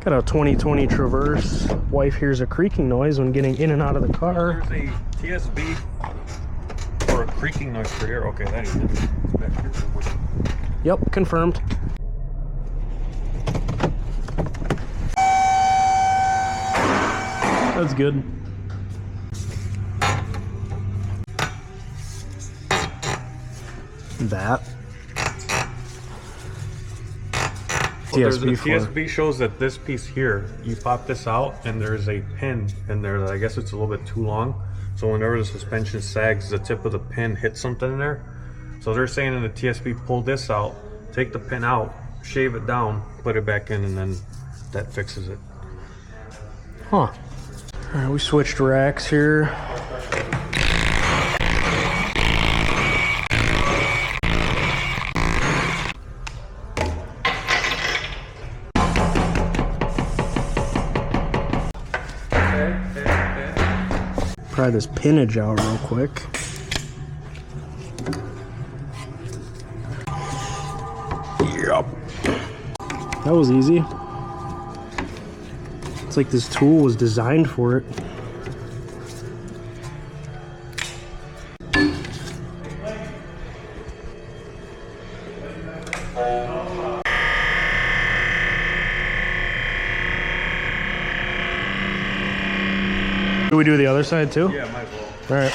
Got a 2020 Traverse. Wife hears a creaking noise when getting in and out of the car. There's a TSB or a creaking noise for here. Okay, that is back here. Yep, confirmed. That's good. That. TSB, the TSB shows that this piece here, you pop this out and there's a pin in there that I guess it's a little bit too long. So whenever the suspension sags, the tip of the pin hits something in there. So they're saying in the TSB, pull this out, take the pin out, shave it down, put it back in, and then that fixes it. Huh. All right, we switched racks here. Pry this pinnage out real quick. Yep. That was easy. It's like this tool was designed for it. Do we do the other side too? Yeah, might as well. All right.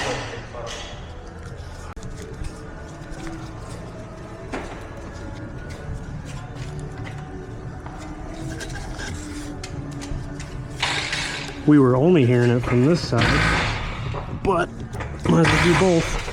We were only hearing it from this side, but might as well do both.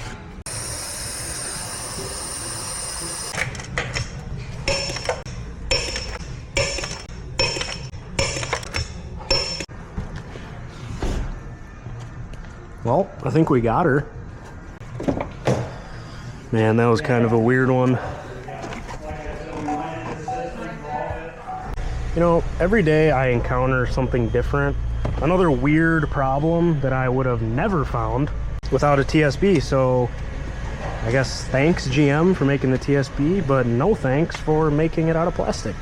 Well, I think we got her. Man, that was kind of a weird one. You know, every day I encounter something different. Another weird problem that I would have never found without a TSB. So I guess thanks GM for making the TSB, but no thanks for making it out of plastic.